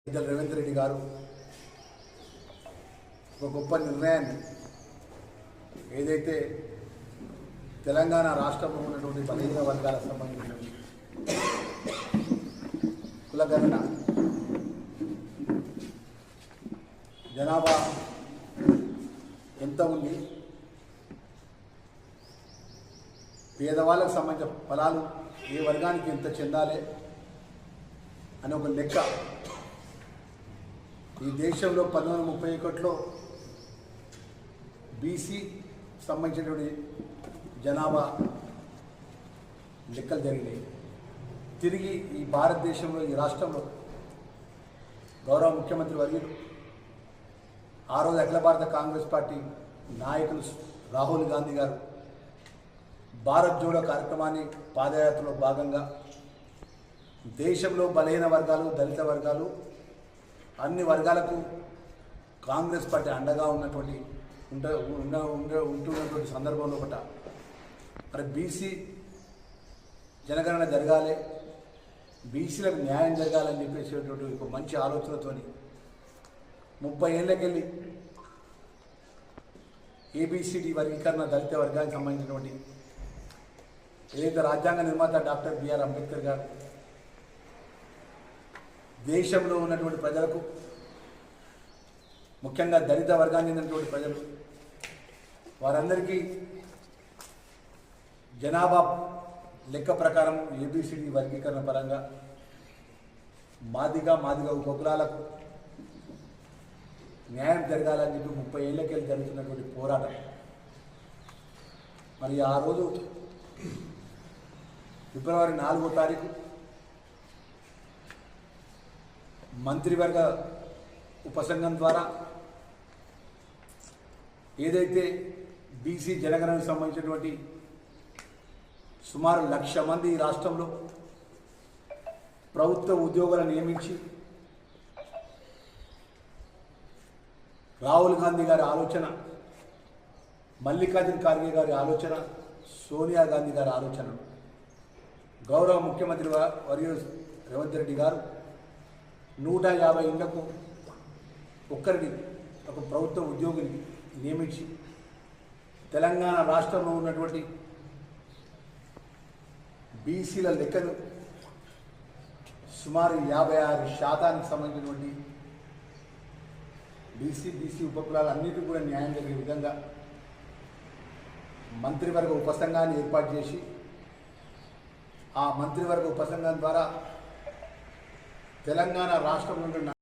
రేవంత్ రెడ్డి గారు ఒక గొప్ప నిర్ణయాన్ని ఏదైతే తెలంగాణ రాష్ట్రంలో ఉన్నటువంటి బలహీన వర్గాలకు సంబంధించిన కులగణన జనాభా ఎంత ఉంది, పేదవాళ్ళకు సంబంధించిన ఫలాలు ఏ వర్గానికి ఎంత చెందాలి అని ఒక లెక్క ఈ దేశంలో 1931లో బీసీ సంబంధించినటువంటి జనాభా లెక్కలు జరిగినాయి. తిరిగి ఈ భారతదేశంలో ఈ రాష్ట్రంలో గౌరవ ముఖ్యమంత్రి వర్యులు ఆ రోజు అఖిల భారత కాంగ్రెస్ పార్టీ నాయకులు రాహుల్ గాంధీ గారు భారత్ జోడో కార్యక్రమాన్ని పాదయాత్రలో భాగంగా దేశంలో బలహీన వర్గాలు, దళిత వర్గాలు, అన్ని వర్గాలకు కాంగ్రెస్ పార్టీ అండగా ఉంటున్నటువంటి సందర్భంలో ఒకట మరి బీసీ జనగణన జరగాలి, బీసీలకు న్యాయం జరగాలని చెప్పేసేటువంటి ఒక మంచి ఆలోచనతో 30 ఏళ్ళకెళ్ళి ఏబిసిడి వర్గీకరణ దళిత వర్గానికి సంబంధించినటువంటి ఏదైతే రాజ్యాంగ నిర్మాత డాక్టర్ బిఆర్ అంబేద్కర్ గారు దేశంలో ఉన్నటువంటి ప్రజలకు, ముఖ్యంగా దళిత వర్గానికి చెందినటువంటి ప్రజలు, వారందరికీ జనాభా లెక్క ప్రకారం ఏబిసిడి వర్గీకరణ పరంగా మాదిగా ఉపకులాలకు న్యాయం జరగాలని చెప్పి 30 ఏళ్ళకెళ్ళి జరుగుతున్నటువంటి పోరాటం. మరి ఆ రోజు ఫిబ్రవరి 4వ తారీఖు మంత్రివర్గ ఉపసంఘం ద్వారా ఏదైతే బీసీ జనగణనకు సంబంధించినటువంటి సుమారు 1,00,000 మంది ఈ రాష్ట్రంలో ప్రభుత్వ ఉద్యోగాలను నియమించి రాహుల్ గాంధీ గారి ఆలోచన, మల్లికార్జున ఖార్గే గారి ఆలోచన, సోనియా గాంధీ గారి ఆలోచన, గౌరవ ముఖ్యమంత్రి వర్యులు రేవంత్ రెడ్డి గారు 150 ఇళ్లకు ఒక్కరిని ఒక ప్రభుత్వ ఉద్యోగిని నియమించి తెలంగాణ రాష్ట్రంలో ఉన్నటువంటి బీసీల లెక్కలు సుమారు 56% సంబంధించినటువంటి బీసీ ఉపకులాలన్నిటికీ కూడా న్యాయం జరిగే విధంగా మంత్రివర్గ ఉపసంఘాన్ని ఏర్పాటు చేసి ఆ మంత్రివర్గ ఉపసంఘం ద్వారా తెలంగాణ రాష్ట్రంలో